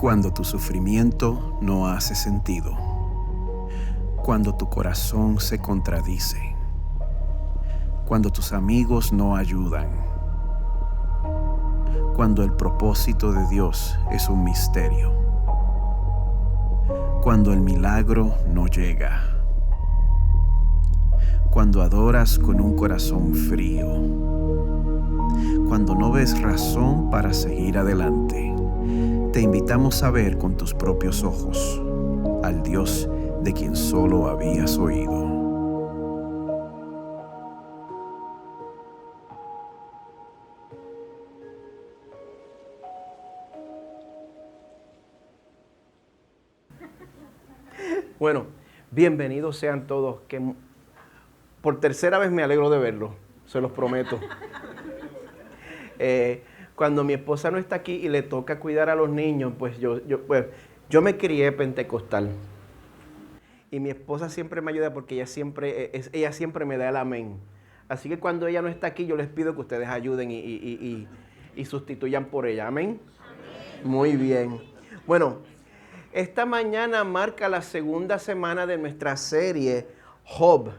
Cuando tu sufrimiento no hace sentido. Cuando tu corazón se contradice. Cuando tus amigos no ayudan. Cuando el propósito de Dios es un misterio. Cuando el milagro no llega. Cuando adoras con un corazón frío. Cuando no ves razón para seguir adelante. Te invitamos a ver con tus propios ojos al Dios de quien solo habías oído. Bueno, bienvenidos sean todos, que por tercera vez me alegro de verlos, se los prometo. Cuando mi esposa no está aquí y le toca cuidar a los niños, pues yo me crié pentecostal. Y mi esposa siempre me ayuda porque ella siempre me da el amén. Así que cuando ella no está aquí, yo les pido que ustedes ayuden y sustituyan por ella. ¿Amén? Amén. Muy bien. Bueno, esta mañana marca la segunda semana de nuestra serie Job,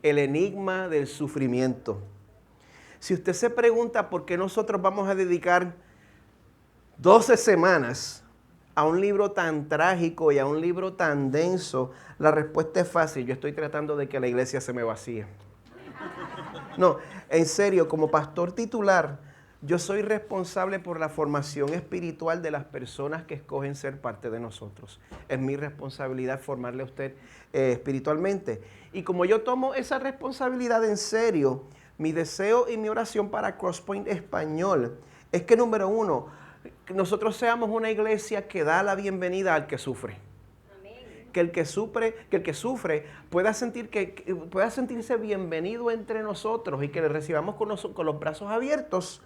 el enigma del sufrimiento. Si usted se pregunta por qué nosotros vamos a dedicar 12 semanas a un libro tan trágico y a un libro tan denso, la respuesta es fácil. Yo estoy tratando de que la iglesia se me vacíe. No, en serio, como pastor titular, yo soy responsable por la formación espiritual de las personas que escogen ser parte de nosotros. Es mi responsabilidad formarle a usted espiritualmente. Y como yo tomo esa responsabilidad en serio, mi deseo y mi oración para Crosspoint Español es que, número uno, nosotros seamos una iglesia que da la bienvenida al que sufre. Amén. Que el que sufre pueda sentirse bienvenido entre nosotros y que le recibamos con los brazos abiertos.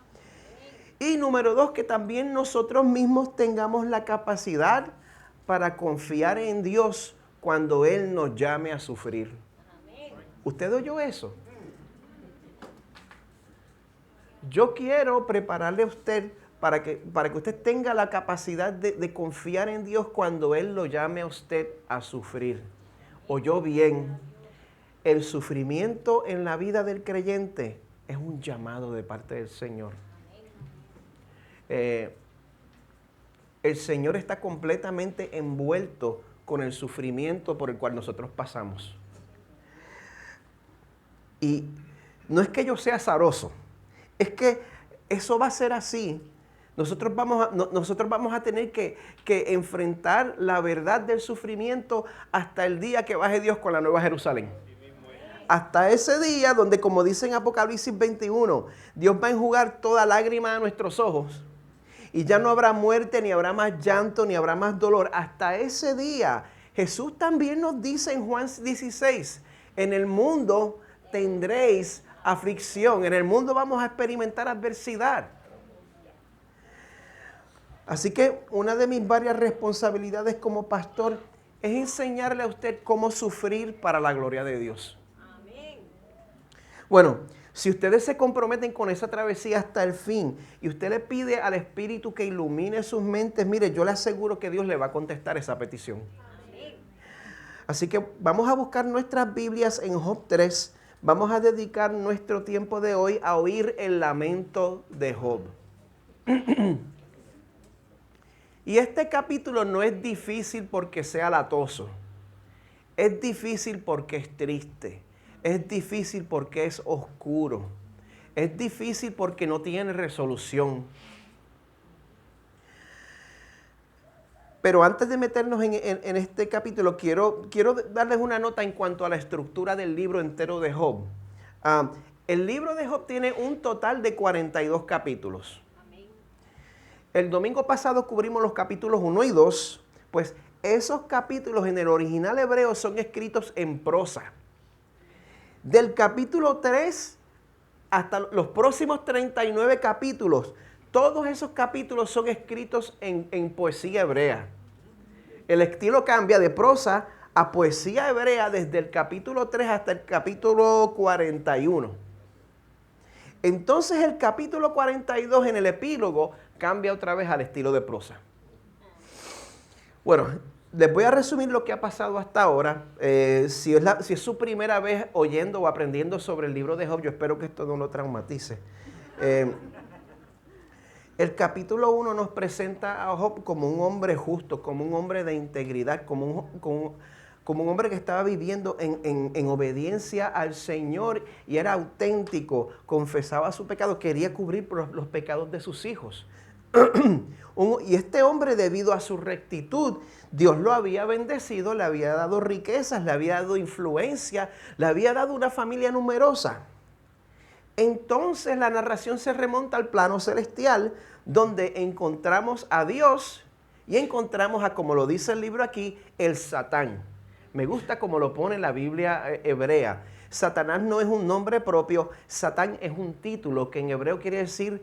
Y número dos, que también nosotros mismos tengamos la capacidad para confiar en Dios cuando Él nos llame a sufrir. Amén. ¿Usted oyó eso? Yo quiero prepararle a usted para que usted tenga la capacidad de confiar en Dios cuando Él lo llame a usted a sufrir. ¿Oyó bien? El sufrimiento en la vida del creyente es un llamado de parte del Señor. El Señor está completamente envuelto con el sufrimiento por el cual nosotros pasamos. Y no es que yo sea azaroso, es que eso va a ser así. Nosotros vamos a tener que enfrentar la verdad del sufrimiento hasta el día que baje Dios con la Nueva Jerusalén. Hasta ese día donde, como dice en Apocalipsis 21, Dios va a enjugar toda lágrima de nuestros ojos. Y ya no habrá muerte, ni habrá más llanto, ni habrá más dolor. Hasta ese día, Jesús también nos dice en Juan 16, en el mundo tendréis aflicción. En el mundo vamos a experimentar adversidad. Así que una de mis varias responsabilidades como pastor es enseñarle a usted cómo sufrir para la gloria de Dios. Amén. Bueno, si ustedes se comprometen con esa travesía hasta el fin y usted le pide al Espíritu que ilumine sus mentes, mire, yo le aseguro que Dios le va a contestar esa petición. Amén. Así que vamos a buscar nuestras Biblias en Job 3. Vamos a dedicar nuestro tiempo de hoy a oír el lamento de Job. Y este capítulo no es difícil porque sea latoso. Es difícil porque es triste. Es difícil porque es oscuro. Es difícil porque no tiene resolución. Pero antes de meternos en este capítulo, quiero darles una nota en cuanto a la estructura del libro entero de Job. El libro de Job tiene un total de 42 capítulos. Amén. El domingo pasado cubrimos los capítulos 1 y 2, pues esos capítulos en el original hebreo son escritos en prosa. Del capítulo 3 hasta los próximos 39 capítulos, todos esos capítulos son escritos en poesía hebrea. El estilo cambia de prosa a poesía hebrea desde el capítulo 3 hasta el capítulo 41. Entonces el capítulo 42 en el epílogo cambia otra vez al estilo de prosa. Bueno, les voy a resumir lo que ha pasado hasta ahora. Si es su primera vez oyendo o aprendiendo sobre el libro de Job, yo espero que esto no lo traumatice. El capítulo 1 nos presenta a Job como un hombre justo, como un hombre de integridad, como un hombre que estaba viviendo en obediencia al Señor y era auténtico, confesaba su pecado, quería cubrir los pecados de sus hijos. Y este hombre, debido a su rectitud, Dios lo había bendecido, le había dado riquezas, le había dado influencia, le había dado una familia numerosa. Entonces la narración se remonta al plano celestial, donde encontramos a Dios y encontramos a, como lo dice el libro aquí, el Satán. Me gusta como lo pone la Biblia hebrea. Satanás no es un nombre propio, Satán es un título que en hebreo quiere decir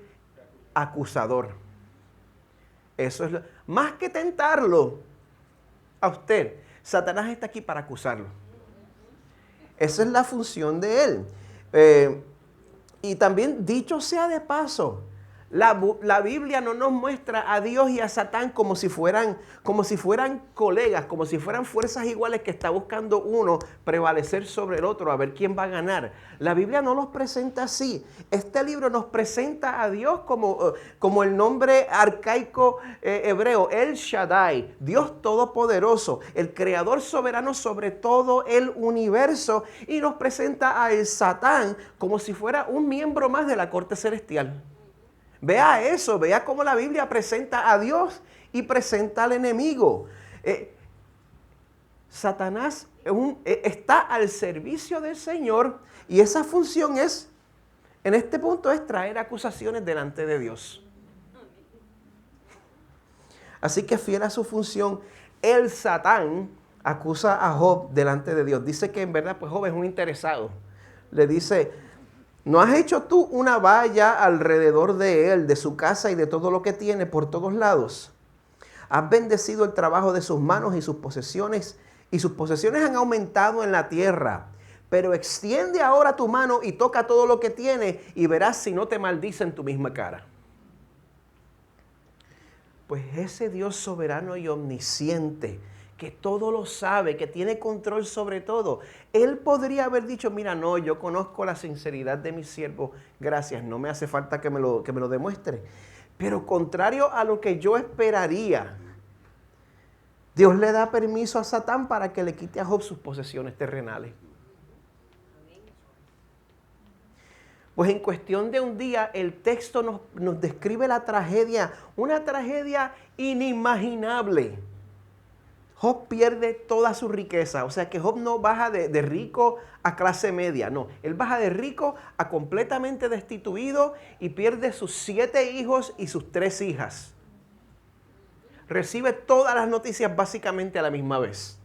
acusador. Eso es más que tentarlo a usted, Satanás está aquí para acusarlo. Esa es la función de él. Y también, dicho sea de paso, la Biblia no nos muestra a Dios y a Satán como si fueran colegas, como si fueran fuerzas iguales que está buscando uno prevalecer sobre el otro, a ver quién va a ganar. La Biblia no los presenta así. Este libro nos presenta a Dios como el nombre arcaico hebreo, El Shaddai, Dios Todopoderoso, el Creador soberano sobre todo el universo, y nos presenta a el Satán como si fuera un miembro más de la corte celestial. Vea eso, vea cómo la Biblia presenta a Dios y presenta al enemigo. Satanás está al servicio del Señor y esa función en este punto es traer acusaciones delante de Dios. Así que fiel a su función, el Satán acusa a Job delante de Dios. Dice que en verdad pues Job es un interesado. Le dice: ¿no has hecho tú una valla alrededor de él, de su casa y de todo lo que tiene por todos lados? Has bendecido el trabajo de sus manos y sus posesiones han aumentado en la tierra. Pero extiende ahora tu mano y toca todo lo que tiene y verás si no te maldice en tu misma cara. Pues ese Dios soberano y omnisciente, que todo lo sabe, que tiene control sobre todo, Él podría haber dicho: mira, no, yo conozco la sinceridad de mi siervo, gracias, no me hace falta que me lo demuestre. Pero contrario a lo que yo esperaría, Dios le da permiso a Satán para que le quite a Job sus posesiones terrenales. Pues en cuestión de un día, el texto nos describe la tragedia, una tragedia inimaginable. Job pierde toda su riqueza, o sea que Job no baja de rico a clase media, no, él baja de rico a completamente destituido y pierde sus 7 hijos y sus 3 hijas. Recibe todas las noticias básicamente a la misma vez.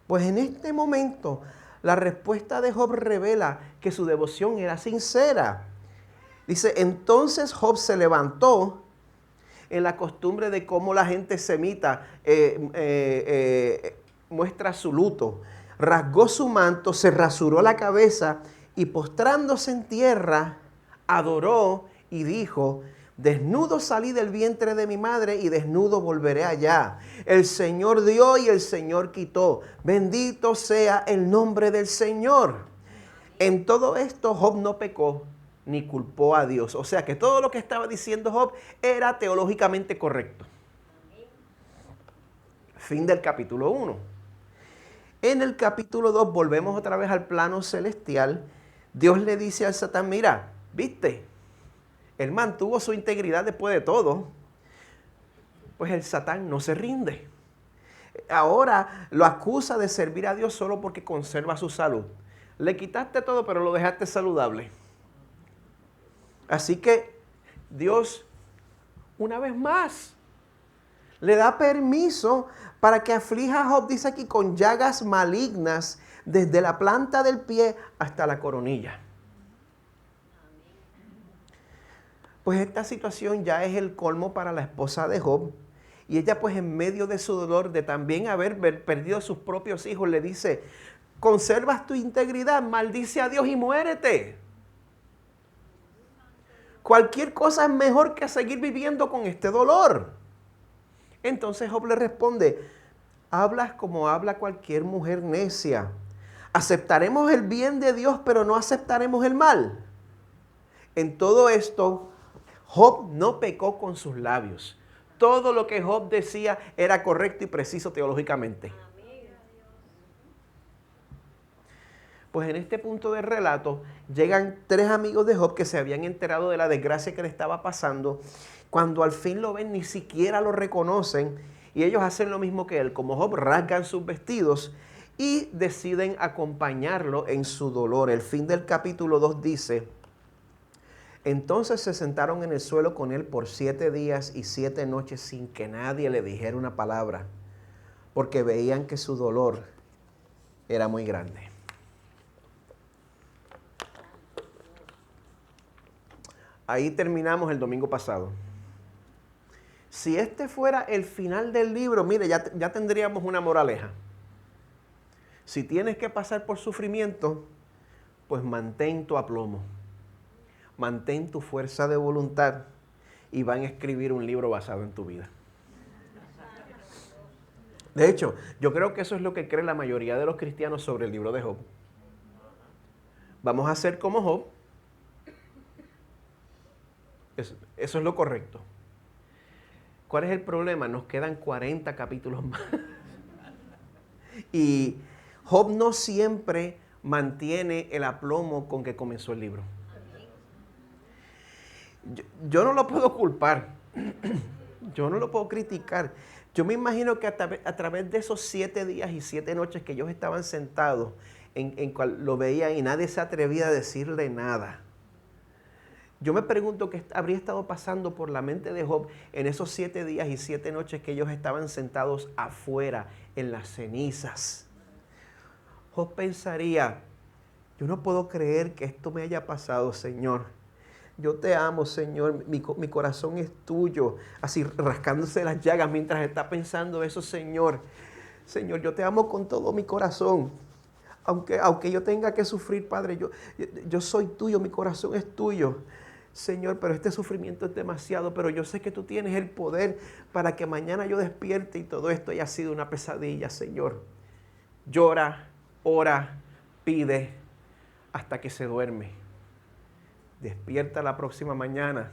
Pues en este momento, la respuesta de Job revela que su devoción era sincera. Dice: entonces Job se levantó, en la costumbre de cómo la gente semita muestra su luto. Rasgó su manto, se rasuró la cabeza y postrándose en tierra, adoró y dijo: desnudo salí del vientre de mi madre y desnudo volveré allá. El Señor dio y el Señor quitó. Bendito sea el nombre del Señor. En todo esto Job no pecó ni culpó a Dios. O sea que todo lo que estaba diciendo Job era teológicamente correcto. Fin del capítulo 1. En el capítulo 2 volvemos otra vez al plano celestial. Dios le dice al Satán: mira, ¿viste? Él mantuvo su integridad después de todo. Pues el Satán no se rinde. Ahora lo acusa de servir a Dios solo porque conserva su salud. Le quitaste todo, pero lo dejaste saludable. Así que Dios, una vez más, le da permiso para que aflija a Job, dice aquí, con llagas malignas desde la planta del pie hasta la coronilla. Pues esta situación ya es el colmo para la esposa de Job. Y ella, pues en medio de su dolor de también haber perdido a sus propios hijos, le dice: conservas tu integridad, maldice a Dios y muérete. Cualquier cosa es mejor que seguir viviendo con este dolor. Entonces Job le responde, hablas como habla cualquier mujer necia. Aceptaremos el bien de Dios, pero no aceptaremos el mal. En todo esto, Job no pecó con sus labios. Todo lo que Job decía era correcto y preciso teológicamente. Pues en este punto del relato llegan 3 amigos de Job que se habían enterado de la desgracia que le estaba pasando. Cuando al fin lo ven, ni siquiera lo reconocen y ellos hacen lo mismo que él. Como Job, rasgan sus vestidos y deciden acompañarlo en su dolor. El fin del capítulo 2 dice, entonces se sentaron en el suelo con él por 7 días y 7 noches sin que nadie le dijera una palabra, porque veían que su dolor era muy grande. Ahí terminamos el domingo pasado. Si este fuera el final del libro, mire, ya tendríamos una moraleja. Si tienes que pasar por sufrimiento, pues mantén tu aplomo, mantén tu fuerza de voluntad y van a escribir un libro basado en tu vida. De hecho, yo creo que eso es lo que cree la mayoría de los cristianos sobre el libro de Job. Vamos a ser como Job. Eso es lo correcto. ¿Cuál es el problema? Nos quedan 40 capítulos más. Y Job no siempre mantiene el aplomo con que comenzó el libro. Yo no lo puedo culpar. Yo no lo puedo criticar. Yo me imagino que a través de esos 7 días y 7 noches que ellos estaban sentados, en cual lo veían y nadie se atrevía a decirle nada. Yo me pregunto qué habría estado pasando por la mente de Job en esos 7 días y 7 noches que ellos estaban sentados afuera, en las cenizas. Job pensaría, yo no puedo creer que esto me haya pasado, Señor. Yo te amo, Señor, mi corazón es tuyo. Así rascándose las llagas mientras está pensando eso, Señor. Señor, yo te amo con todo mi corazón. Aunque yo tenga que sufrir, Padre, yo soy tuyo, mi corazón es tuyo. Señor, pero este sufrimiento es demasiado, pero yo sé que tú tienes el poder para que mañana yo despierte y todo esto haya sido una pesadilla, Señor. Llora, ora, pide hasta que se duerme. Despierta la próxima mañana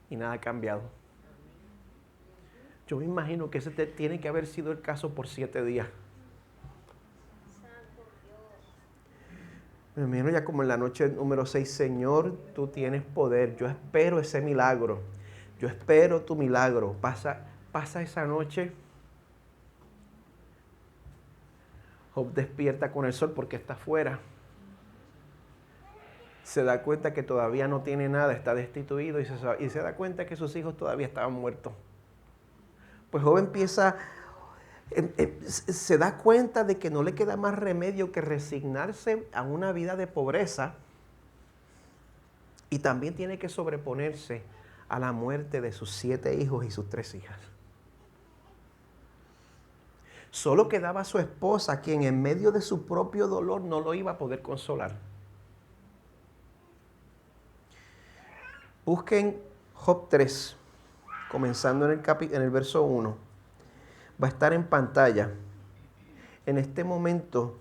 y nada ha cambiado. Yo me imagino que ese tiene que haber sido el caso por 7 días. Me imagino ya como en la noche número 6, Señor, tú tienes poder. Yo espero ese milagro. Yo espero tu milagro. Pasa esa noche. Job despierta con el sol porque está afuera. Se da cuenta que todavía no tiene nada, está destituido y se da cuenta que sus hijos todavía estaban muertos. Pues Job se da cuenta de que no le queda más remedio que resignarse a una vida de pobreza y también tiene que sobreponerse a la muerte de sus 7 hijos y sus 3 hijas. Solo quedaba su esposa, quien en medio de su propio dolor no lo iba a poder consolar. Busquen Job 3, comenzando en el verso 1. Va a estar en pantalla. En este momento,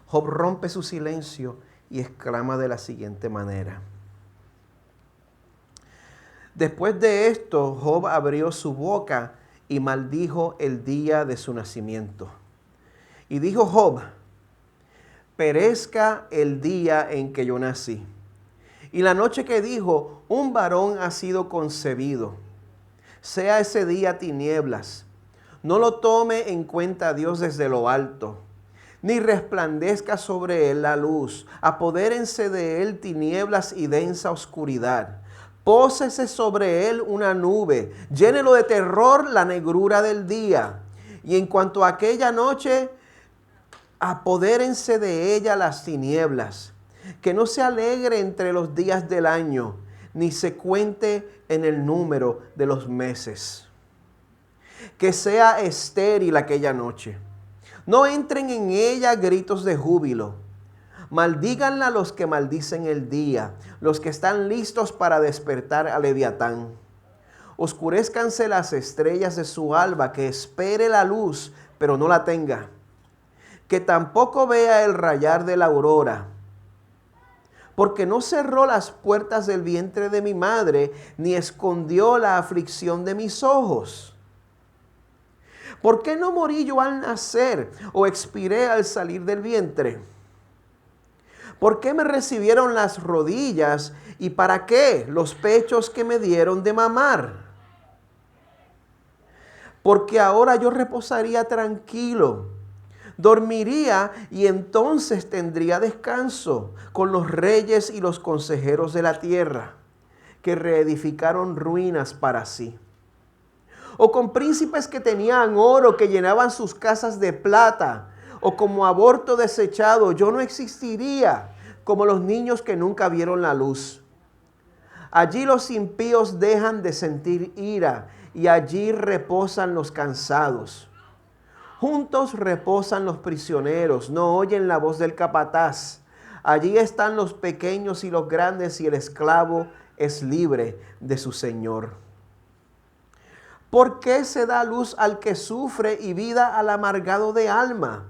Job rompe su silencio y exclama de la siguiente manera. Después de esto, Job abrió su boca y maldijo el día de su nacimiento. Y dijo Job, perezca el día en que yo nací. Y la noche que dijo, un varón ha sido concebido. Sea ese día tinieblas. No lo tome en cuenta Dios desde lo alto, ni resplandezca sobre él la luz. Apodérense de él tinieblas y densa oscuridad. Pósese sobre él una nube, llénelo de terror la negrura del día. Y en cuanto a aquella noche, apodérense de ella las tinieblas. Que no se alegre entre los días del año, ni se cuente en el número de los meses. Que sea estéril aquella noche. No entren en ella gritos de júbilo. Maldíganla los que maldicen el día, los que están listos para despertar a Leviatán. oscurezcanse las estrellas de su alba, que espere la luz, pero no la tenga, que tampoco vea el rayar de la aurora. Porque no cerró las puertas del vientre de mi madre, ni escondió la aflicción de mis ojos. ¿Por qué no morí yo al nacer o expiré al salir del vientre? ¿Por qué me recibieron las rodillas y para qué los pechos que me dieron de mamar? Porque ahora yo reposaría tranquilo, dormiría y entonces tendría descanso con los reyes y los consejeros de la tierra, que reedificaron ruinas para sí. O con príncipes que tenían oro, que llenaban sus casas de plata, o como aborto desechado, yo no existiría, como los niños que nunca vieron la luz. Allí los impíos dejan de sentir ira, y allí reposan los cansados. Juntos reposan los prisioneros, no oyen la voz del capataz. Allí están los pequeños y los grandes, y el esclavo es libre de su señor. ¿Por qué se da luz al que sufre y vida al amargado de alma?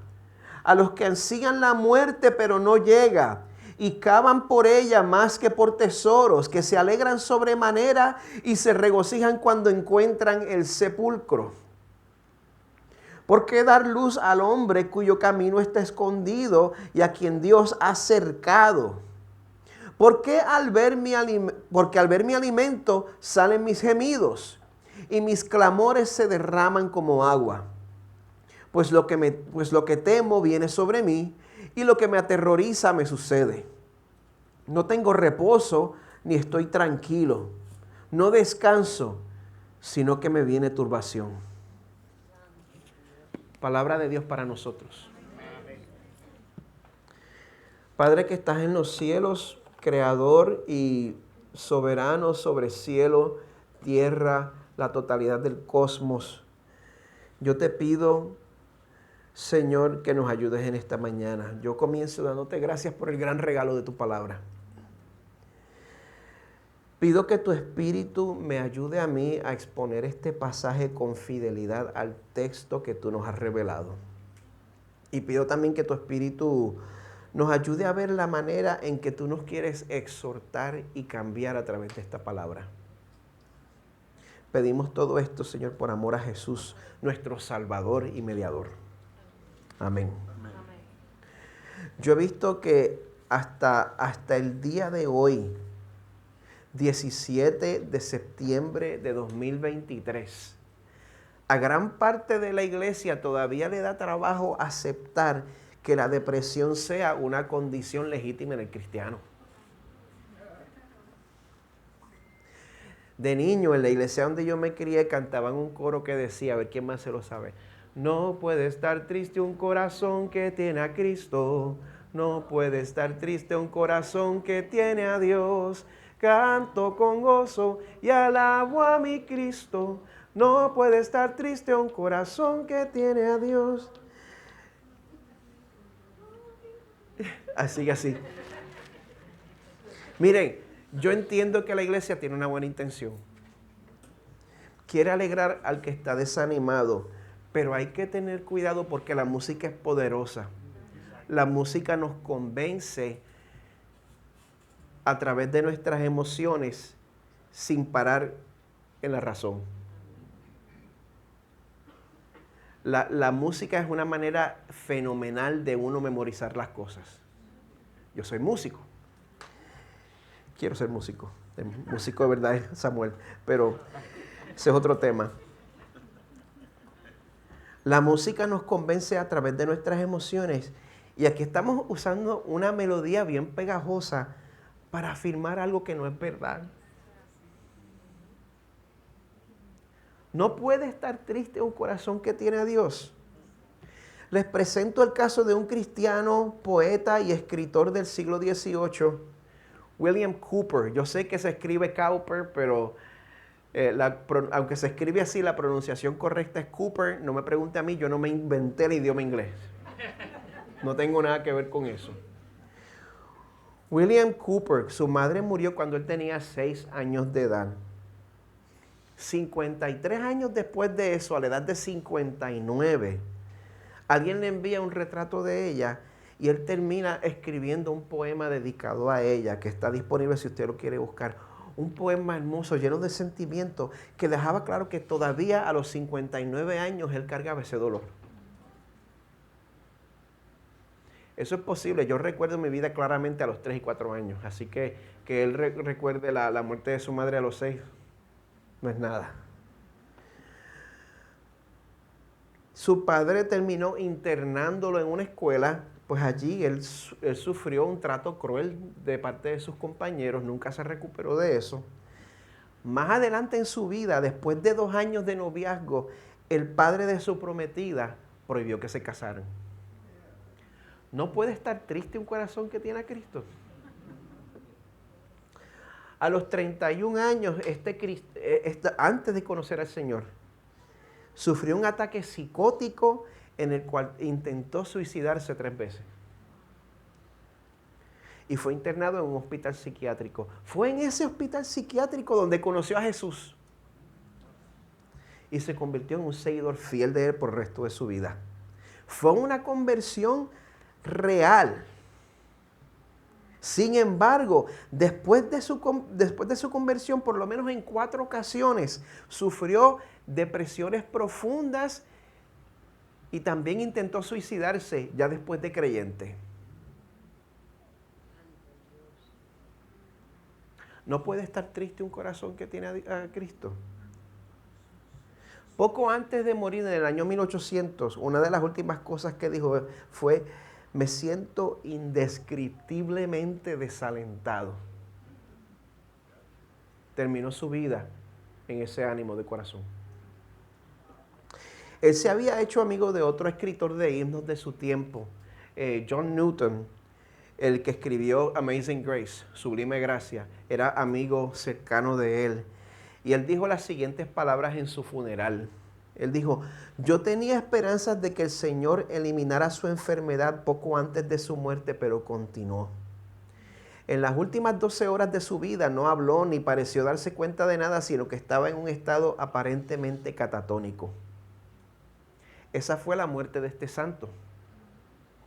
A los que ansían la muerte pero no llega, y cavan por ella más que por tesoros, que se alegran sobremanera y se regocijan cuando encuentran el sepulcro. ¿Por qué dar luz al hombre cuyo camino está escondido y a quien Dios ha cercado? Porque al ver mi alimento salen mis gemidos, y mis clamores se derraman como agua. Pues lo que temo viene sobre mí, y lo que me aterroriza me sucede. No tengo reposo, ni estoy tranquilo. No descanso, sino que me viene turbación. Palabra de Dios para nosotros. Padre que estás en los cielos, creador y soberano sobre cielo, tierra, la totalidad del cosmos. Yo te pido, Señor, que nos ayudes en esta mañana. Yo comienzo dándote gracias por el gran regalo de tu palabra. Pido que tu Espíritu me ayude a mí a exponer este pasaje con fidelidad al texto que tú nos has revelado. Y pido también que tu Espíritu nos ayude a ver la manera en que tú nos quieres exhortar y cambiar a través de esta palabra. Pedimos todo esto, Señor, por amor a Jesús, nuestro Salvador y mediador. Amén. Amén. Yo he visto que hasta el día de hoy, 17 de septiembre de 2023, a gran parte de la iglesia todavía le da trabajo aceptar que la depresión sea una condición legítima en el cristiano. De niño, en la iglesia donde yo me crié, cantaban un coro que decía, a ver quién más se lo sabe: no puede estar triste un corazón que tiene a Cristo, no puede estar triste un corazón que tiene a Dios. Canto con gozo y alabo a mi Cristo, no puede estar triste un corazón que tiene a Dios. Así. Miren, yo entiendo que la iglesia tiene una buena intención. Quiere alegrar al que está desanimado, pero hay que tener cuidado porque la música es poderosa. La música nos convence a través de nuestras emociones sin parar en la razón. La música es una manera fenomenal de uno memorizar las cosas. Yo soy músico. Quiero ser músico. Músico de verdad es Samuel, pero ese es otro tema. La música nos convence a través de nuestras emociones y aquí estamos usando una melodía bien pegajosa para afirmar algo que no es verdad. No puede estar triste un corazón que tiene a Dios. Les presento el caso de un cristiano, poeta y escritor del siglo XVIII, William Cowper. Yo sé que se escribe Cowper, pero aunque se escribe así, la pronunciación correcta es Cooper. No me pregunte a mí, yo no me inventé el idioma inglés. No tengo nada que ver con eso. William Cowper, su madre murió cuando él tenía 6 años de edad. 53 años después de eso, a la edad de 59, alguien le envía un retrato de ella y él termina escribiendo un poema dedicado a ella, que está disponible si usted lo quiere buscar. Un poema hermoso, lleno de sentimiento, que dejaba claro que todavía a los 59 años él cargaba ese dolor. Eso es posible. Yo recuerdo mi vida claramente a los 3 y 4 años. Así que él recuerde la muerte de su madre a los 6, no es nada. Su padre terminó internándolo en una escuela, pues allí él sufrió un trato cruel de parte de sus compañeros, nunca se recuperó de eso. Más adelante en su vida, después de 2 años de noviazgo, el padre de su prometida prohibió que se casaran. ¿No puede estar triste un corazón que tiene a Cristo? A los 31 años, antes de conocer al Señor, sufrió un ataque psicótico en el cual intentó suicidarse 3 veces. Y fue internado en un hospital psiquiátrico. Fue en ese hospital psiquiátrico donde conoció a Jesús. Y se convirtió en un seguidor fiel de Él por el resto de su vida. Fue una conversión real. Sin embargo, después de su conversión, por lo menos en 4 ocasiones, sufrió depresiones profundas y también intentó suicidarse ya después de creyente. ¿No puede estar triste un corazón que tiene a Cristo? Poco antes de morir, en el año 1800, una de las últimas cosas que dijo fue: me siento indescriptiblemente desalentado. Terminó su vida en ese ánimo de corazón. Él se había hecho amigo de otro escritor de himnos de su tiempo, John Newton, el que escribió Amazing Grace, Sublime Gracia. Era amigo cercano de él. Y él dijo las siguientes palabras en su funeral. Él dijo: yo tenía esperanzas de que el Señor eliminara su enfermedad poco antes de su muerte, pero continuó. En las últimas 12 horas de su vida no habló ni pareció darse cuenta de nada, sino que estaba en un estado aparentemente catatónico. Esa fue la muerte de este santo,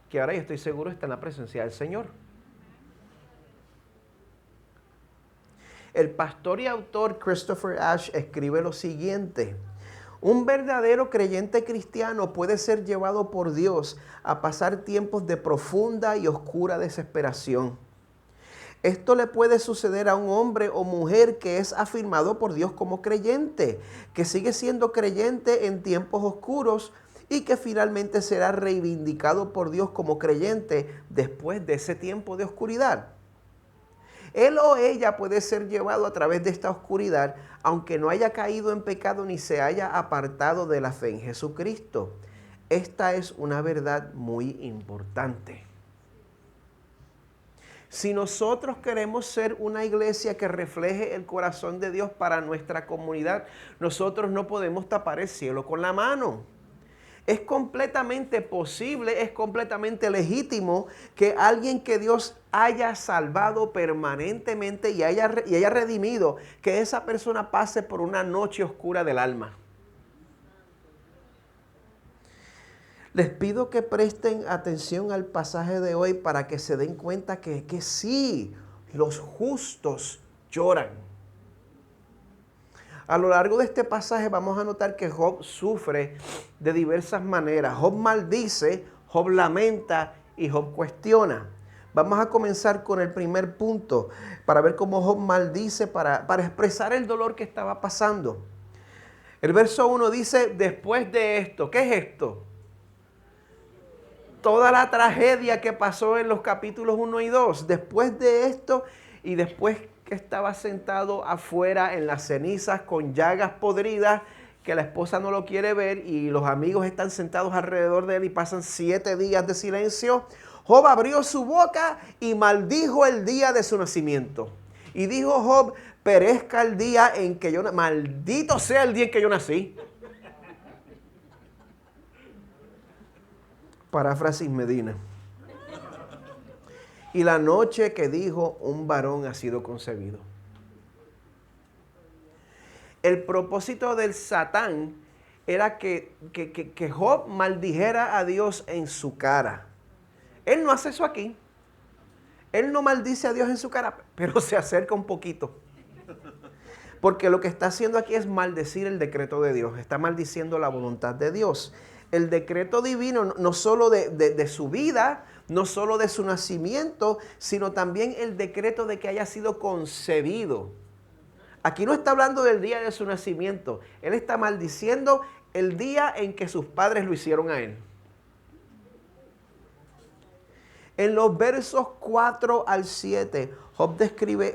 que ahora yo estoy seguro está en la presencia del Señor. El pastor y autor Christopher Ash escribe lo siguiente: un verdadero creyente cristiano puede ser llevado por Dios a pasar tiempos de profunda y oscura desesperación. Esto le puede suceder a un hombre o mujer que es afirmado por Dios como creyente, que sigue siendo creyente en tiempos oscuros y que finalmente será reivindicado por Dios como creyente después de ese tiempo de oscuridad. Él o ella puede ser llevado a través de esta oscuridad, aunque no haya caído en pecado ni se haya apartado de la fe en Jesucristo. Esta es una verdad muy importante. Si nosotros queremos ser una iglesia que refleje el corazón de Dios para nuestra comunidad, nosotros no podemos tapar el cielo con la mano. Es completamente posible, es completamente legítimo que alguien que Dios haya salvado permanentemente y haya redimido, que esa persona pase por una noche oscura del alma. Les pido que presten atención al pasaje de hoy para que se den cuenta que sí, los justos lloran. A lo largo de este pasaje vamos a notar que Job sufre de diversas maneras. Job maldice, Job lamenta y Job cuestiona. Vamos a comenzar con el primer punto para ver cómo Job maldice para expresar el dolor que estaba pasando. El verso 1 dice: después de esto, ¿qué es esto? Toda la tragedia que pasó en los capítulos 1 y 2. Después de esto y después que estaba sentado afuera en las cenizas con llagas podridas, que la esposa no lo quiere ver y los amigos están sentados alrededor de él y pasan 7 días de silencio, Job abrió su boca y maldijo el día de su nacimiento. Y dijo Job: perezca el día en que yo nací. Maldito sea el día en que yo nací. Paráfrasis Medina. Y la noche que dijo: un varón ha sido concebido. El propósito del Satán era que Job maldijera a Dios en su cara. Él no hace eso aquí. Él no maldice a Dios en su cara, pero se acerca un poquito. Porque lo que está haciendo aquí es maldecir el decreto de Dios. Está maldiciendo la voluntad de Dios. El decreto divino, no solo de su vida, no solo de su nacimiento, sino también el decreto de que haya sido concebido. Aquí no está hablando del día de su nacimiento. Él está maldiciendo el día en que sus padres lo hicieron a él. En los versos 4 al 7, Job describe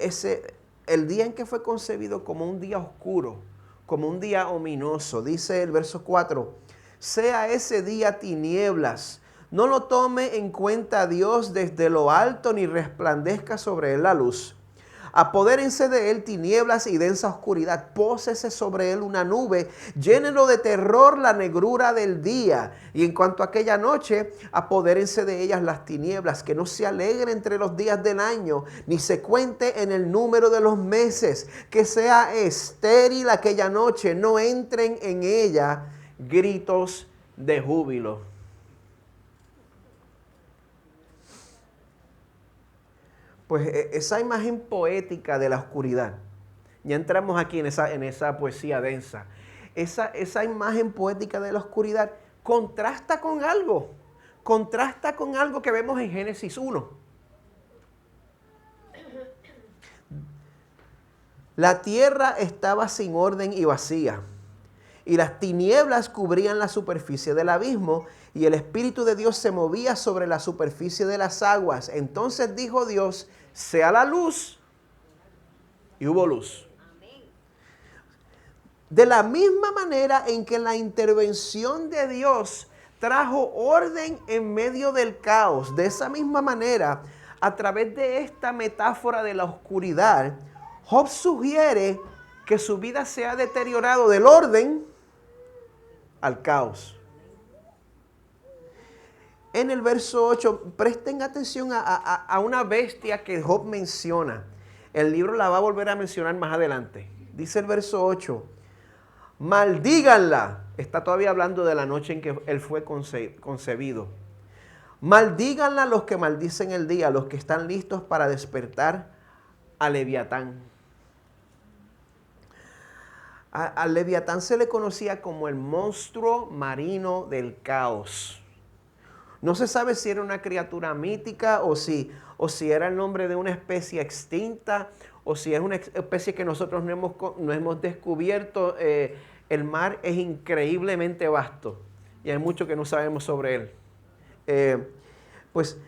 el día en que fue concebido como un día oscuro, como un día ominoso. Dice el verso 4, sea ese día tinieblas, no lo tome en cuenta Dios desde lo alto ni resplandezca sobre él la luz. Apodérense de él tinieblas y densa oscuridad, pósese sobre él una nube, llénelo de terror la negrura del día. Y en cuanto a aquella noche, apodérense de ellas las tinieblas, que no se alegren entre los días del año, ni se cuente en el número de los meses, que sea estéril aquella noche, no entren en ella gritos de júbilo. Pues esa imagen poética de la oscuridad, ya entramos aquí en esa poesía densa, esa imagen poética de la oscuridad contrasta con algo que vemos en Génesis 1. La tierra estaba sin orden y vacía, y las tinieblas cubrían la superficie del abismo, y el Espíritu de Dios se movía sobre la superficie de las aguas. Entonces dijo Dios, sea la luz, y hubo luz. De la misma manera en que la intervención de Dios trajo orden en medio del caos, de esa misma manera, a través de esta metáfora de la oscuridad, Job sugiere que su vida se ha deteriorado del orden al caos. En el verso 8, presten atención a una bestia que Job menciona. El libro la va a volver a mencionar más adelante. Dice el verso 8, maldíganla. Está todavía hablando de la noche en que él fue concebido. Maldíganla los que maldicen el día, los que están listos para despertar a Leviatán. Al Leviatán se le conocía como el monstruo marino del caos. No se sabe si era una criatura mítica o si era el nombre de una especie extinta o si es una especie que nosotros no hemos descubierto. El mar es increíblemente vasto y hay mucho que no sabemos sobre él. Pues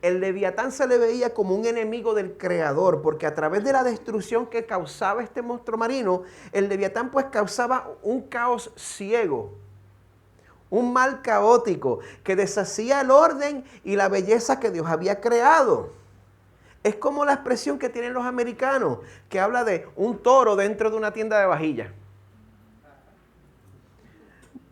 el Leviatán se le veía como un enemigo del Creador, porque a través de la destrucción que causaba este monstruo marino, el Leviatán pues causaba un caos ciego. Un mal caótico que deshacía el orden y la belleza que Dios había creado. Es como la expresión que tienen los americanos, que habla de un toro dentro de una tienda de vajillas.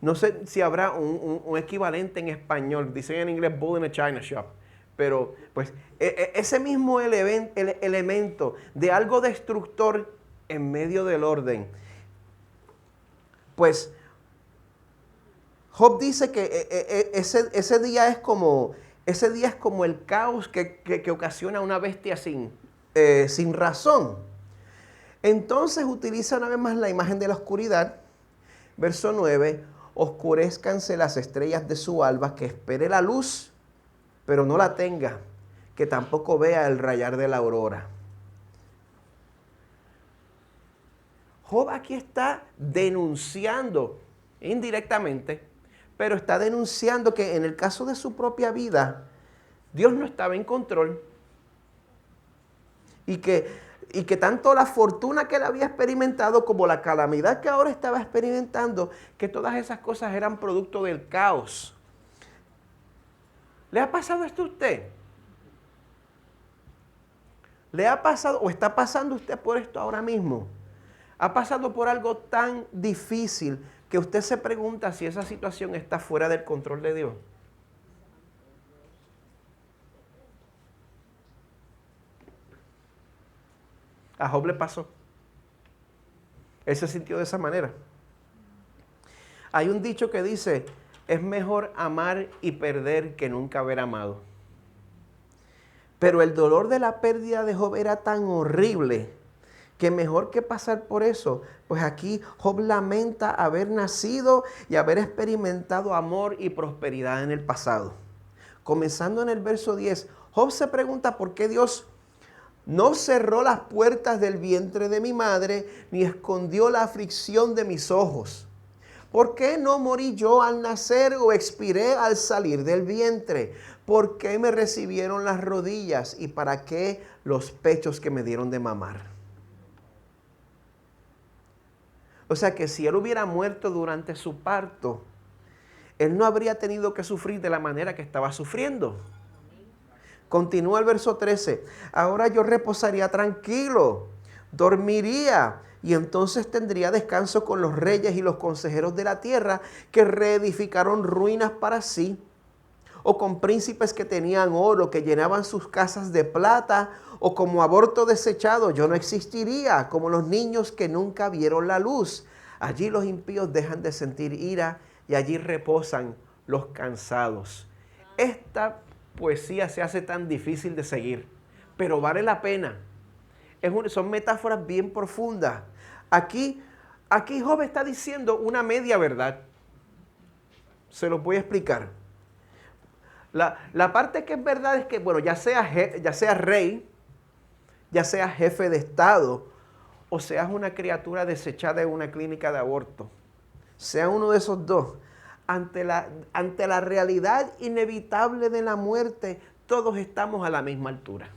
No sé si habrá un equivalente en español. Dicen en inglés bull in a china shop. Pero pues ese mismo elemento de algo destructor en medio del orden. Pues Job dice que ese día es como el caos que ocasiona una bestia sin razón. Entonces utiliza una vez más la imagen de la oscuridad. Verso 9, oscurézcanse las estrellas de su alba, que espere la luz, pero no la tenga, que tampoco vea el rayar de la aurora. Job aquí está denunciando indirectamente, pero está denunciando que en el caso de su propia vida, Dios no estaba en control. Y que tanto la fortuna que él había experimentado como la calamidad que ahora estaba experimentando, que todas esas cosas eran producto del caos. ¿Le ha pasado esto a usted? ¿Le ha pasado o está pasando usted por esto ahora mismo? ¿Ha pasado por algo tan difícil que usted se pregunta si esa situación está fuera del control de Dios? A Job le pasó. Él se sintió de esa manera. Hay un dicho que dice, es mejor amar y perder que nunca haber amado. Pero el dolor de la pérdida de Job era tan horrible que mejor que pasar por eso, pues aquí Job lamenta haber nacido y haber experimentado amor y prosperidad en el pasado. Comenzando en el verso 10, Job se pregunta por qué Dios no cerró las puertas del vientre de mi madre, ni escondió la aflicción de mis ojos. ¿Por qué no morí yo al nacer o expiré al salir del vientre? ¿Por qué me recibieron las rodillas y para qué los pechos que me dieron de mamar? O sea que si él hubiera muerto durante su parto, él no habría tenido que sufrir de la manera que estaba sufriendo. Continúa el verso 13. Ahora yo reposaría tranquilo, dormiría y entonces tendría descanso con los reyes y los consejeros de la tierra que reedificaron ruinas para sí, o con príncipes que tenían oro, que llenaban sus casas de plata, o como aborto desechado yo no existiría, como los niños que nunca vieron la luz. Allí los impíos dejan de sentir ira y allí reposan los cansados. Esta poesía se hace tan difícil de seguir, pero vale la pena. Son metáforas bien profundas. Aquí Job está diciendo una media verdad. Se los voy a explicar. La parte que es verdad es que, bueno, ya sea rey, ya sea jefe de estado, o seas una criatura desechada en una clínica de aborto, sea uno de esos dos, ante la realidad inevitable de la muerte, todos estamos a la misma altura.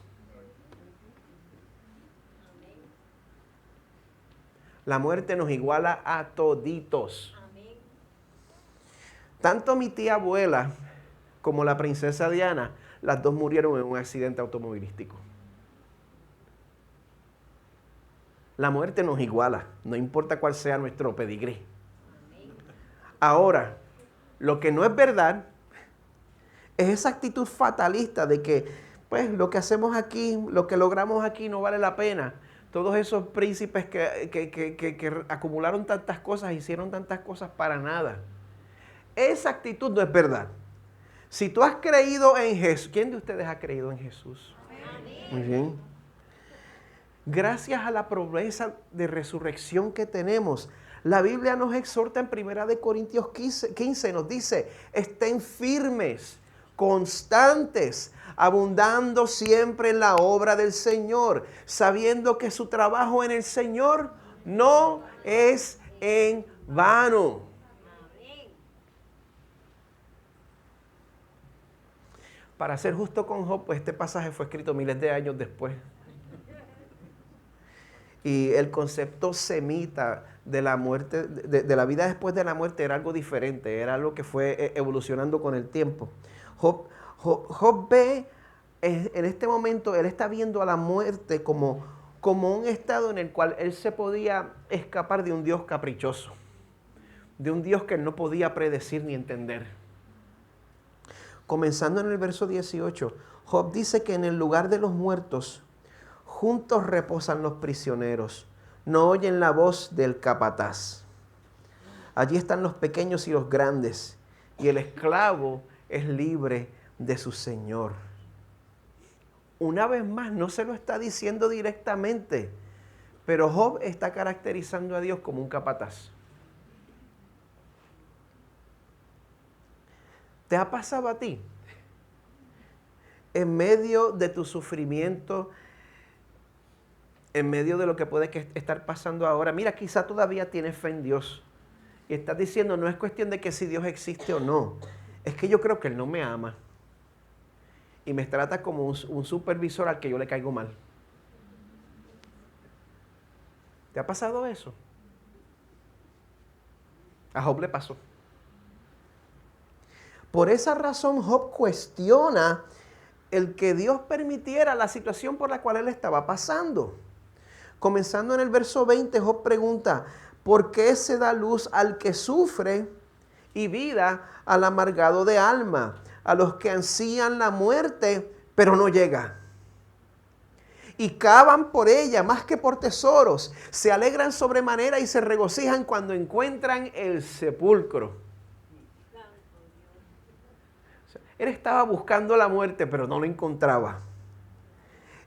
La muerte nos iguala a toditos. Tanto mi tía abuela como la princesa Diana, las dos murieron en un accidente automovilístico. La muerte nos iguala, no importa cuál sea nuestro pedigrí. Ahora, lo que no es verdad es esa actitud fatalista de que, pues, lo que hacemos aquí, lo que logramos aquí no vale la pena. Todos esos príncipes que acumularon tantas cosas, hicieron tantas cosas para nada. Esa actitud no es verdad. Si tú has creído en Jesús, ¿quién de ustedes ha creído en Jesús? Amén. Muy bien. Gracias a la promesa de resurrección que tenemos, la Biblia nos exhorta en 1 Corintios 15, nos dice, estén firmes, constantes, abundando siempre en la obra del Señor, sabiendo que su trabajo en el Señor no es en vano. Para ser justo con Job, pues este pasaje fue escrito miles de años después. Y el concepto semita de la muerte, de la vida después de la muerte era algo diferente, era algo que fue evolucionando con el tiempo. Job ve, en este momento, él está viendo a la muerte como un estado en el cual él se podía escapar de un Dios caprichoso, de un Dios que él no podía predecir ni entender. Comenzando en el verso 18, Job dice que en el lugar de los muertos, juntos reposan los prisioneros, no oyen la voz del capataz. Allí están los pequeños y los grandes, y el esclavo es libre de su señor. Una vez más, no se lo está diciendo directamente, pero Job está caracterizando a Dios como un capataz. ¿Te ha pasado a ti? En medio de tu sufrimiento, en medio de lo que puede estar pasando ahora, mira, quizá todavía tienes fe en Dios. Y estás diciendo, no es cuestión de que si Dios existe o no. Es que yo creo que Él no me ama. Y me trata como un supervisor al que yo le caigo mal. ¿Te ha pasado eso? A Job le pasó. Por esa razón Job cuestiona el que Dios permitiera la situación por la cual él estaba pasando. Comenzando en el verso 20, Job pregunta, ¿por qué se da luz al que sufre y vida al amargado de alma, a los que ansían la muerte, pero no llega? y cavan por ella más que por tesoros. Se alegran sobremanera y se regocijan cuando encuentran el sepulcro. O sea, él estaba buscando la muerte, pero no la encontraba.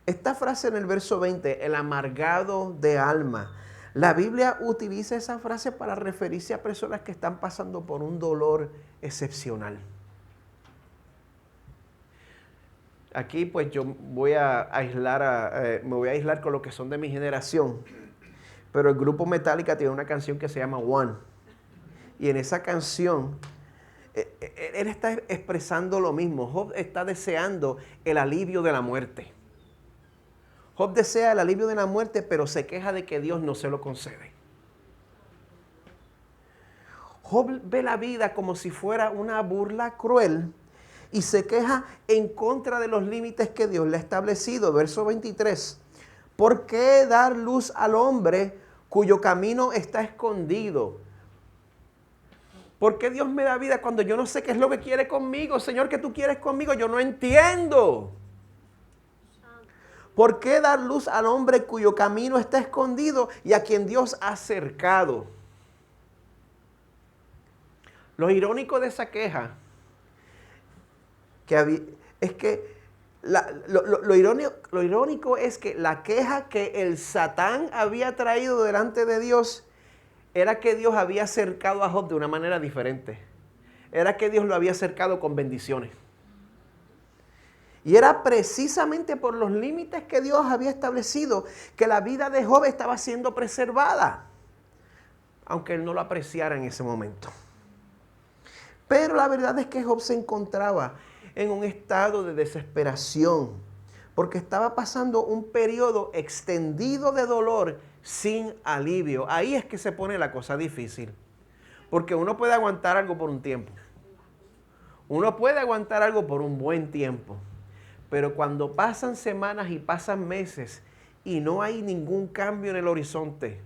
Esta frase en el verso 20, el amargado de alma. La Biblia utiliza esa frase para referirse a personas que están pasando por un dolor excepcional. Aquí pues yo voy a me voy a aislar con lo que son de mi generación. Pero el grupo Metallica tiene una canción que se llama One. Y en esa canción, él está expresando lo mismo. Job está deseando el alivio de la muerte. Job desea el alivio de la muerte, pero se queja de que Dios no se lo concede. Job ve la vida como si fuera una burla cruel y se queja en contra de los límites que Dios le ha establecido. Verso 23. ¿Por qué dar luz al hombre cuyo camino está escondido? ¿Por qué Dios me da vida cuando yo no sé qué es lo que quiere conmigo? Señor, ¿qué tú quieres conmigo? Yo no entiendo. ¿Por qué dar luz al hombre cuyo camino está escondido y a quien Dios ha cercado? Lo irónico de esa queja es que lo irónico es que la queja que el Satán había traído delante de Dios era que Dios había acercado a Job de una manera diferente. Era que Dios lo había acercado con bendiciones. Y era precisamente por los límites que Dios había establecido que la vida de Job estaba siendo preservada, aunque él no lo apreciara en ese momento. Pero la verdad es que Job se encontraba en un estado de desesperación, porque estaba pasando un periodo extendido de dolor sin alivio. Ahí es que se pone la cosa difícil, porque uno puede aguantar algo por un tiempo. Uno puede aguantar algo por un buen tiempo. Pero cuando pasan semanas y pasan meses y no hay ningún cambio en el horizonte,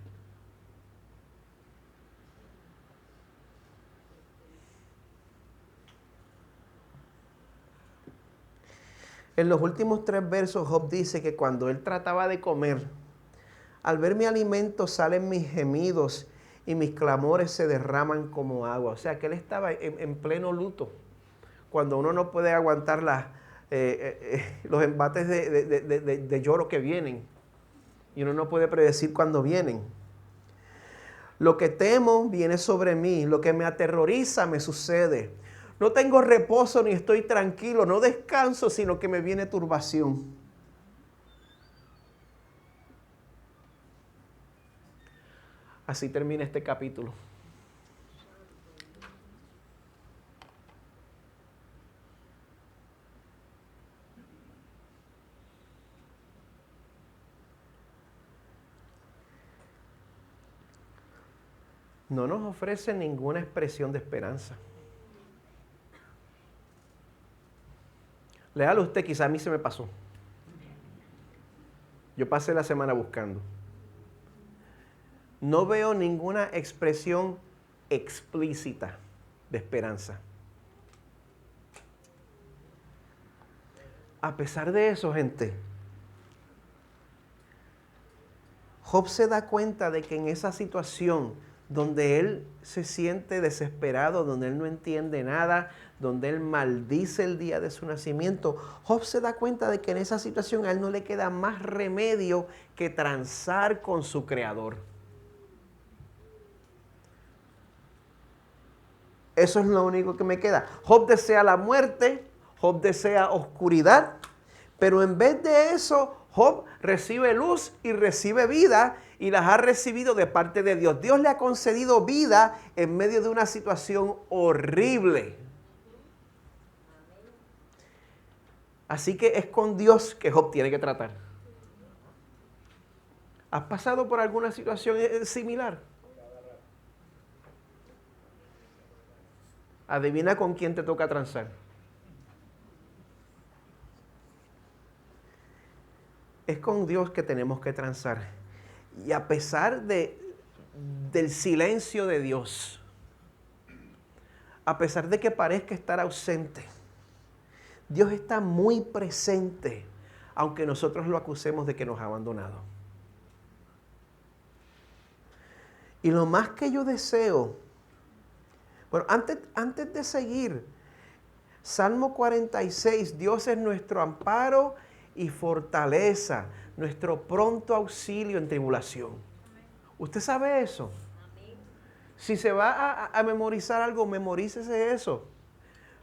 en los últimos 3 versos Job dice que cuando él trataba de comer, al ver mi alimento salen mis gemidos y mis clamores se derraman como agua. O sea que él estaba en pleno luto. Cuando uno no puede aguantar los embates de lloro que vienen. Y uno no puede predecir cuándo vienen. Lo que temo viene sobre mí. Lo que me aterroriza me sucede. No tengo reposo ni estoy tranquilo. No descanso, sino que me viene turbación. Así termina este capítulo. No nos ofrece ninguna expresión de esperanza. Léalo usted, quizá a mí se me pasó. Yo pasé la semana buscando. No veo ninguna expresión explícita de esperanza. A pesar de eso, gente, Job se da cuenta de que en esa situación donde él se siente desesperado, donde él no entiende nada, donde él maldice el día de su nacimiento, Job se da cuenta de que en esa situación a él no le queda más remedio que transar con su Creador. Eso es lo único que me queda. Job desea la muerte, Job desea oscuridad, pero en vez de eso, Job recibe luz y recibe vida y las ha recibido de parte de Dios. Dios le ha concedido vida en medio de una situación horrible. Así que es con Dios que Job tiene que tratar. ¿Has pasado por alguna situación similar? Adivina con quién te toca transar. Es con Dios que tenemos que transar. Y a pesar del silencio de Dios, a pesar de que parezca estar ausente, Dios está muy presente aunque nosotros lo acusemos de que nos ha abandonado. Y lo más que yo deseo, bueno, antes de seguir, Salmo 46, Dios es nuestro amparo y fortaleza, nuestro pronto auxilio en tribulación. ¿Usted sabe eso? Si se va a memorizar algo, memorícese eso.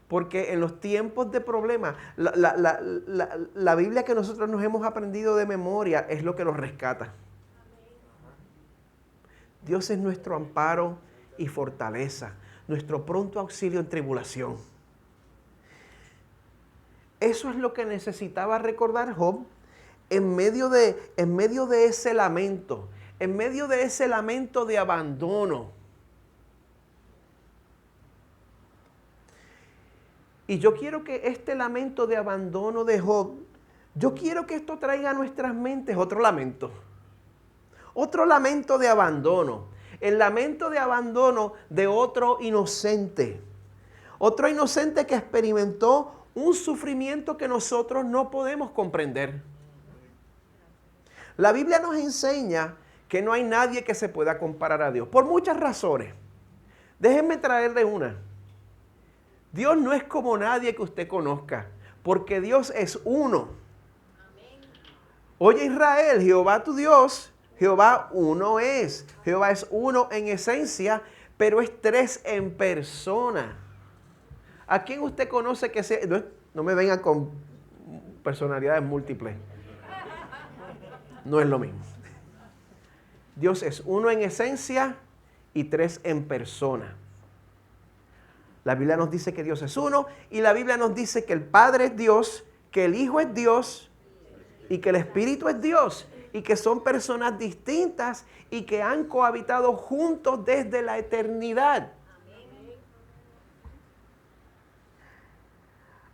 Porque en los tiempos de problemas, la Biblia que nosotros nos hemos aprendido de memoria es lo que nos rescata. Dios es nuestro amparo y fortaleza, nuestro pronto auxilio en tribulación. Eso es lo que necesitaba recordar Job en medio de ese lamento, en medio de ese lamento de abandono. Y yo quiero que este lamento de abandono de Job, yo quiero que esto traiga a nuestras mentes otro lamento de abandono. El lamento de abandono de otro inocente que experimentó un sufrimiento que nosotros no podemos comprender. La Biblia nos enseña que no hay nadie que se pueda comparar a Dios, por muchas razones. Déjenme traerle una. Dios no es como nadie que usted conozca, porque Dios es uno. Oye Israel, Jehová tu Dios, Jehová uno es. Jehová es uno en esencia, pero es tres en persona. ¿A quién usted conoce que sea? No me vengan con personalidades múltiples. No es lo mismo. Dios es uno en esencia y tres en persona. La Biblia nos dice que Dios es uno y la Biblia nos dice que el Padre es Dios, que el Hijo es Dios y que el Espíritu es Dios y que son personas distintas y que han cohabitado juntos desde la eternidad.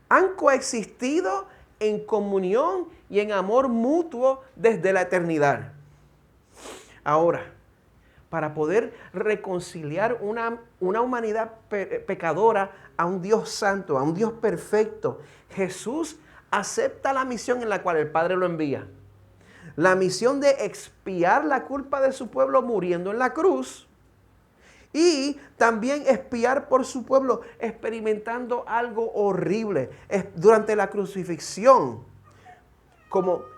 Han coexistido en comunión y en amor mutuo desde la eternidad. Ahora, para poder reconciliar una humanidad pecadora a un Dios santo, a un Dios perfecto, Jesús acepta la misión en la cual el Padre lo envía. La misión de expiar la culpa de su pueblo muriendo en la cruz y también expiar por su pueblo experimentando algo horrible durante la crucifixión.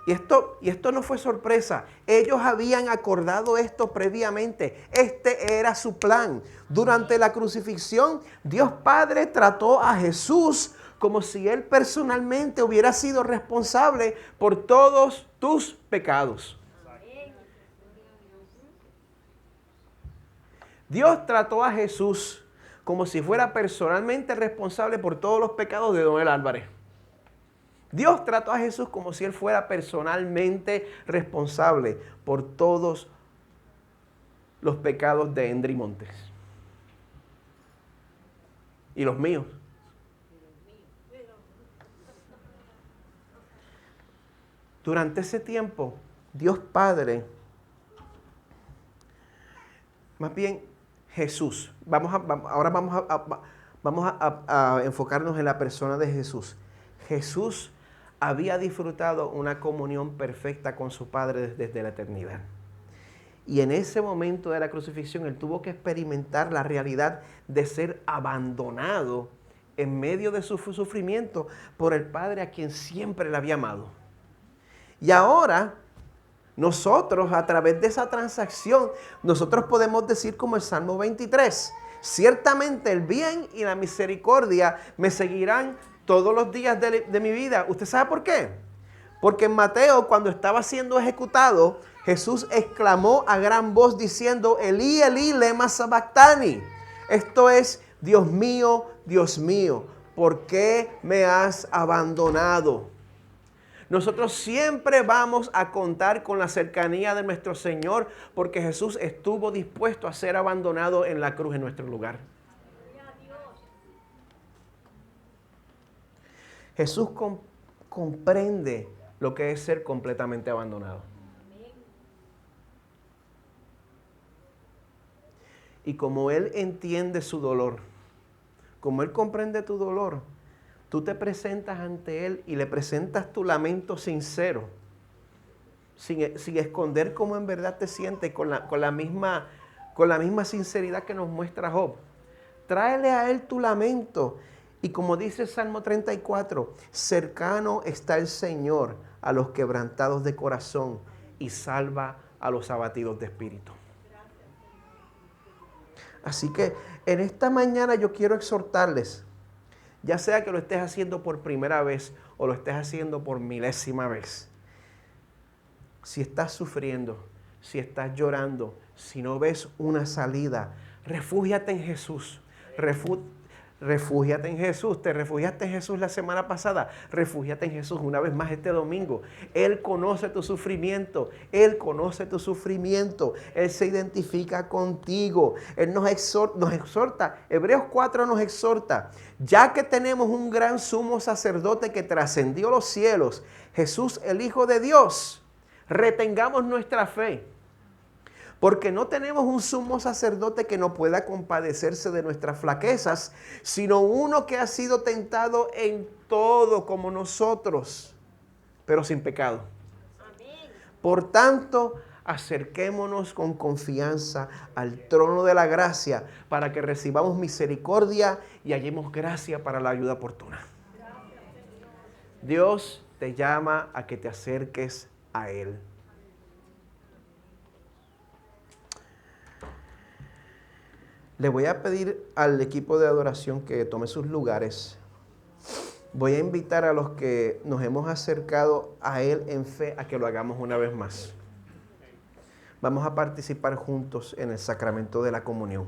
Y esto no fue sorpresa. Ellos habían acordado esto previamente. Este era su plan. Durante la crucifixión, Dios Padre trató a Jesús como si Él personalmente hubiera sido responsable por todos tus pecados. Dios trató a Jesús como si fuera personalmente responsable por todos los pecados de Don Álvarez. Dios trató a Jesús como si Él fuera personalmente responsable por todos los pecados de Endry Montes. Y los míos. Durante ese tiempo, Dios Padre, más bien Jesús, ahora vamos a enfocarnos en la persona de Jesús. Jesús había disfrutado una comunión perfecta con su Padre desde la eternidad. Y en ese momento de la crucifixión, Él tuvo que experimentar la realidad de ser abandonado en medio de su sufrimiento por el Padre a quien siempre le había amado. Y ahora, nosotros, a través de esa transacción, nosotros podemos decir como el Salmo 23, ciertamente el bien y la misericordia me seguirán todos los días de mi vida. ¿Usted sabe por qué? Porque en Mateo, cuando estaba siendo ejecutado, Jesús exclamó a gran voz diciendo, Elí, Elí, lema sabactani. Esto es, Dios mío, ¿por qué me has abandonado? Nosotros siempre vamos a contar con la cercanía de nuestro Señor porque Jesús estuvo dispuesto a ser abandonado en la cruz en nuestro lugar. Jesús comprende lo que es ser completamente abandonado. Y como Él entiende su dolor, como Él comprende tu dolor, Tú te presentas ante Él y le presentas tu lamento sincero, sin esconder cómo en verdad te sientes, con la misma sinceridad que nos muestra Job. Tráele a Él tu lamento. Y como dice el Salmo 34, cercano está el Señor a los quebrantados de corazón y salva a los abatidos de espíritu. Así que en esta mañana yo quiero exhortarles, ya sea que lo estés haciendo por primera vez o lo estés haciendo por milésima vez. Si estás sufriendo, si estás llorando, si no ves una salida, refúgiate en Jesús. Refúgiate en Jesús. Te refugiaste en Jesús la semana pasada. Refúgiate en Jesús una vez más este domingo. Él conoce tu sufrimiento. Él conoce tu sufrimiento. Él se identifica contigo. Él nos exhorta. Hebreos 4 nos exhorta. Ya que tenemos un gran sumo sacerdote que trascendió los cielos, Jesús el Hijo de Dios, retengamos nuestra fe. Porque no tenemos un sumo sacerdote que no pueda compadecerse de nuestras flaquezas, sino uno que ha sido tentado en todo como nosotros, pero sin pecado. Amén. Por tanto, acerquémonos con confianza al trono de la gracia para que recibamos misericordia y hallemos gracia para la ayuda oportuna. Dios te llama a que te acerques a Él. Le voy a pedir al equipo de adoración que tome sus lugares. Voy a invitar a los que nos hemos acercado a Él en fe a que lo hagamos una vez más. Vamos a participar juntos en el sacramento de la comunión.